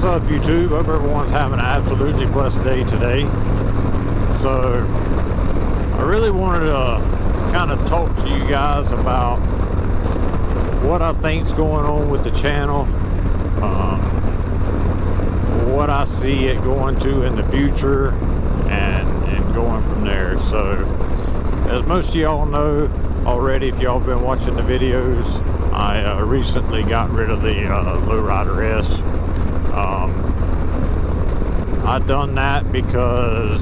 up, YouTube? Hope everyone's having an absolutely blessed day today. So I really wanted to kind of talk to you guys about what I think's going on with the channel, what I see it going to in the future, and going from there. So as most of y'all know already, if y'all been watching the videos, I recently got rid of the Lowrider S. I done that because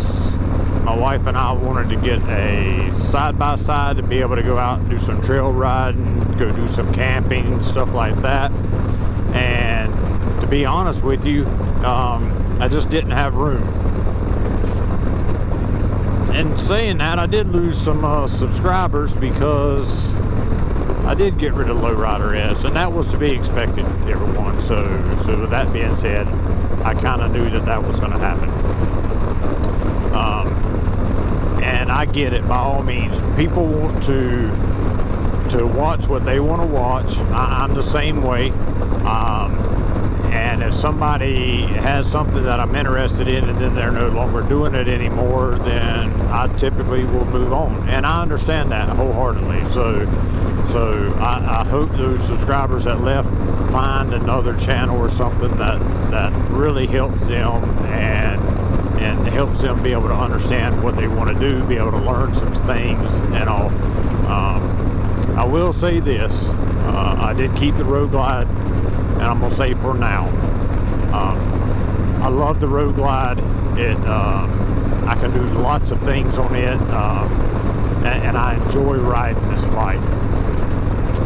my wife and I wanted to get a side-by-side to be able to go out and do some trail riding, go do some camping, stuff like that. And to be honest with you, I just didn't have room. And saying that, I did lose some subscribers because I did get rid of Lowrider S, and that was to be expected, everyone. So with that being said, I kind of knew that was going to happen. And I get it, by all means. People want to watch what they want to watch. I'm the same way. And if somebody has something that I'm interested in and then they're no longer doing it anymore, then I typically will move on. And I understand that wholeheartedly. So I hope those subscribers that left find another channel or something that really helps them and helps them be able to understand what they want to do, be able to learn some things and all. I will say this, I did keep the Road Glide, and I'm going to say for now, I love the Road Glide. I can do lots of things on it, and I enjoy riding this bike.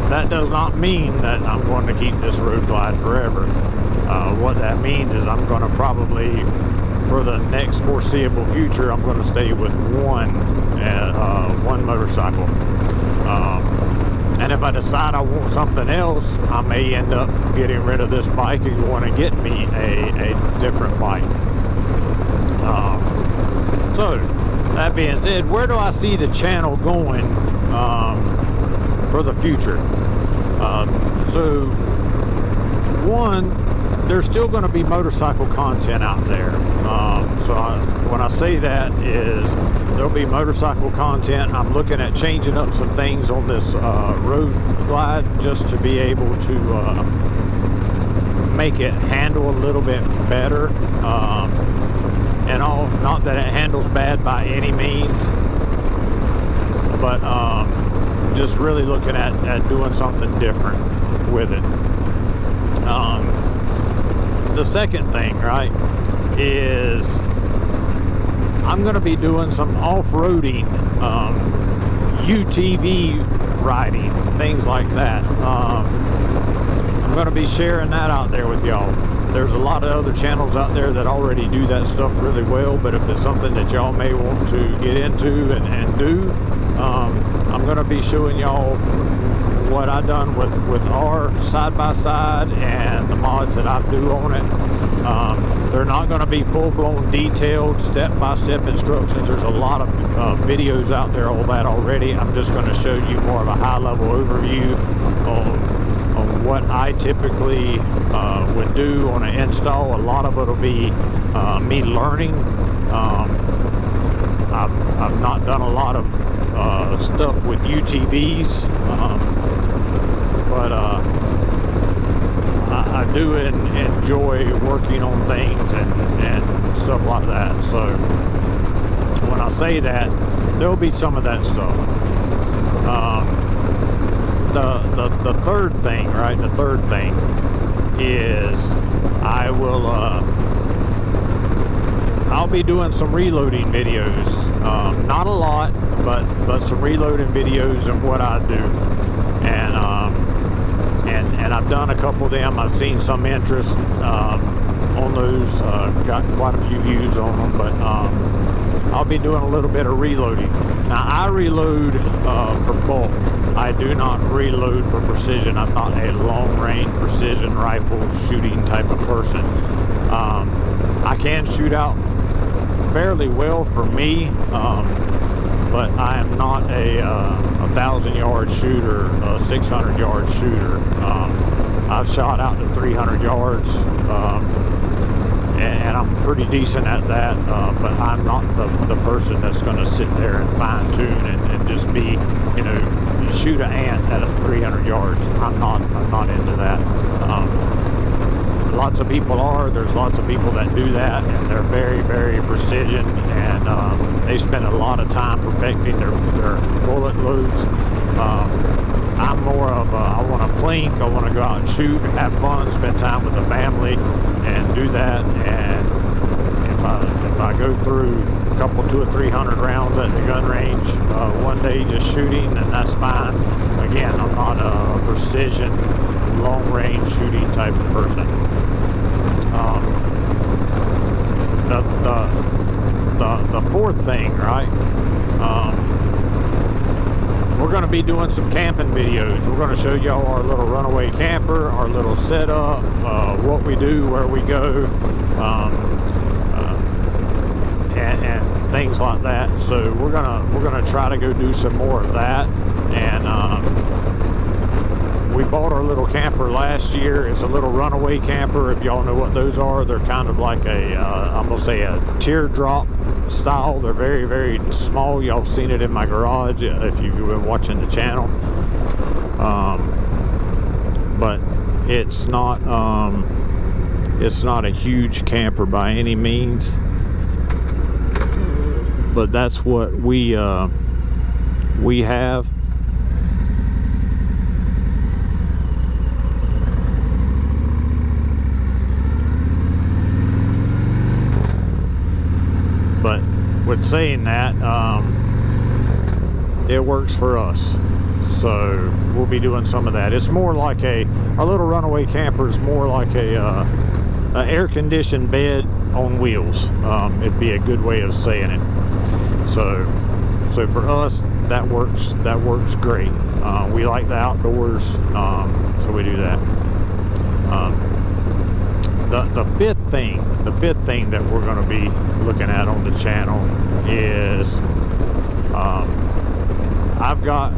That does not mean that I'm going to keep this Road Glide forever. What that means is I'm going to probably, for the next foreseeable future, I'm going to stay with one motorcycle. And if I decide I want something else, I may end up getting rid of this bike and going to get me a different bike. So that being said, where do I see the channel going for the future? So one, there's still going to be motorcycle content out there. When I say that is there'll be motorcycle content. I'm looking at changing up some things on this Road Glide just to be able to make it handle a little bit better. And all, not that it handles bad by any means, but just really looking at doing something different with it. The second thing, right, is I'm going to be doing some off-roading, UTV riding, things like that. I'm going to be sharing that out there with y'all. There's a lot of other channels out there that already do that stuff really well, but if it's something that y'all may want to get into and do, I'm going to be showing y'all what I done with our side-by-side and the mods that I do on it. They're not going to be full-blown detailed step-by-step instructions. There's a lot of videos out there on that already. I'm just going to show you more of a high-level overview on what I typically would do on an install. A lot of it will be me learning. I've not done a lot of stuff with UTVs, but I do enjoy working on things and stuff like that. So when I say that, there'll be some of that stuff. The third thing, right? The third thing is I'll be doing some reloading videos. Not a lot, but some reloading videos of what I do. And I've done a couple of them. I've seen some interest on those. Got quite a few views on them, but I'll be doing a little bit of reloading. Now I reload for bulk. I do not reload for precision. I'm not a long-range precision rifle shooting type of person. I can shoot out fairly well for me, but I am not a 1,000-yard shooter, a 600-yard shooter. I've shot out to 300 yards, and I'm pretty decent at that, but I'm not the person that's going to sit there and fine tune and just be, you know, shoot an ant at 300 yards. I'm not into that. Lots of people are. There's lots of people that do that, and they're very, very precision, and they spend a lot of time perfecting their bullet loads. I'm more of I want to plink, I want to go out and shoot, have fun, spend time with the family, and do that. And if I go through a couple 200 or 300 rounds at the gun range one day just shooting, then that's fine. Again, I'm not a precision, long range shooting type of person. The fourth thing, right? We're going to be doing some camping videos. We're going to show y'all our little runaway camper, our little setup, what we do, where we go, and things like that. So we're gonna try to go do some more of that. And we bought our little camper last year. It's a little runaway camper. If y'all know what those are, they're kind of like I'm gonna say a teardrop style. They're very, very small. Y'all seen it in my garage if you've been watching the channel. But it's not a huge camper by any means. But that's what we have. But with saying that, it works for us, so we'll be doing some of that. It's more like our little runaway camper is more like a air-conditioned bed on wheels. It'd be a good way of saying it. So for us, that works great. We like the outdoors, so we do that. The fifth thing that we're going to be looking at on the channel is I've got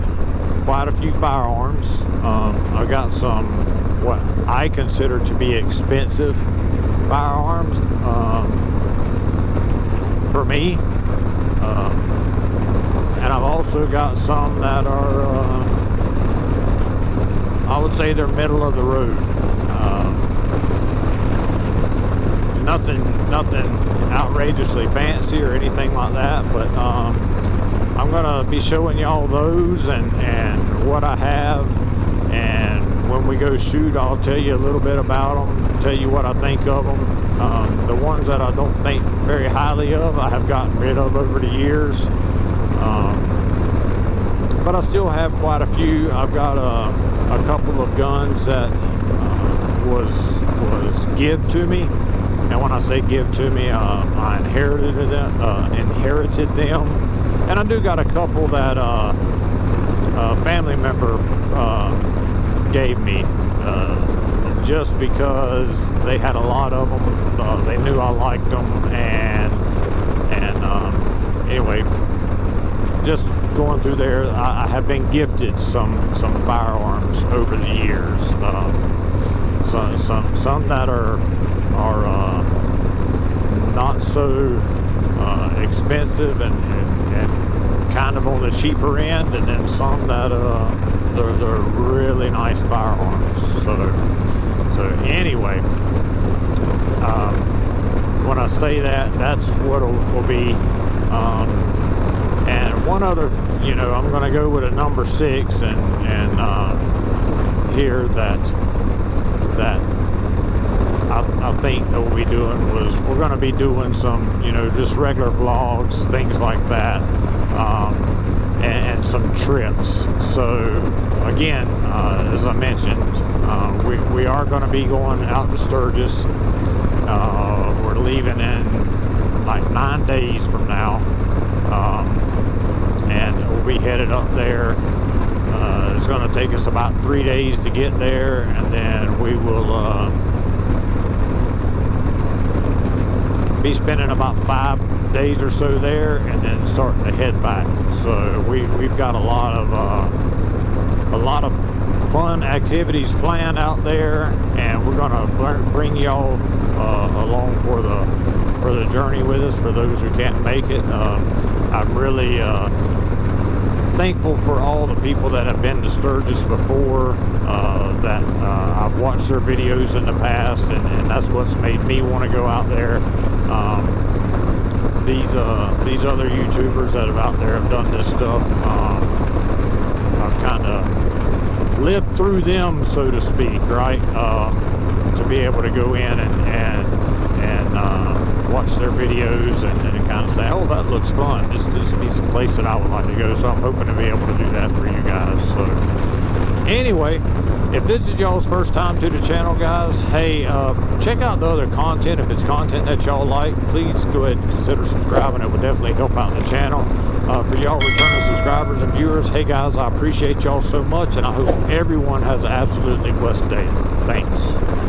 quite a few firearms. I've got some what I consider to be expensive firearms for me, and I've also got some that are I would say they're middle of the road. Nothing outrageously fancy or anything like that, but I'm gonna be showing y'all those and what I have, and when we go shoot, I'll tell you a little bit about them, tell you what I think of them. The ones that I don't think very highly of, I have gotten rid of over the years, but I still have quite a few. I've got a couple of guns that was give to me. And when I say give to me, I inherited them, and I do got a couple that a family member gave me, just because they had a lot of them. They knew I liked them, and anyway, just going through there, I have been gifted some firearms over the years. Some that are not so expensive and kind of on the cheaper end, and then some that they're really nice firearms. So anyway, when I say that, that's what it will be. And one other, I'm going to go with a number 6, and here that I think that we'll be doing was we're going to be doing some, just regular vlogs, things like that, and some trips. So again, as I mentioned, we are going to be going out to Sturgis. We're leaving in like 9 days from now, and we'll be headed up there. It's going to take us about 3 days to get there, and then we will be spending about 5 days or so there, and then starting to head back. So we've got a lot of fun activities planned out there, and we're gonna bring y'all along for the journey with us, for those who can't make it. I'm really thankful for all the people that have been to Sturgis before, that I've watched their videos in the past, and that's what's made me want to go out there. These other YouTubers that have out there have done this stuff. I've kind of lived through them, so to speak, right? To be able to go in and watch their videos and kind of say, oh, that looks fun. This would be some place that I would like to go. So I'm hoping to be able to do that for you guys. So anyway, if this is y'all's first time to the channel, guys, hey, check out the other content. If it's content that y'all like, please go ahead and consider subscribing. It would definitely help out the channel. For y'all returning subscribers and viewers, hey guys, I appreciate y'all so much, and I hope everyone has an absolutely blessed day. Thanks.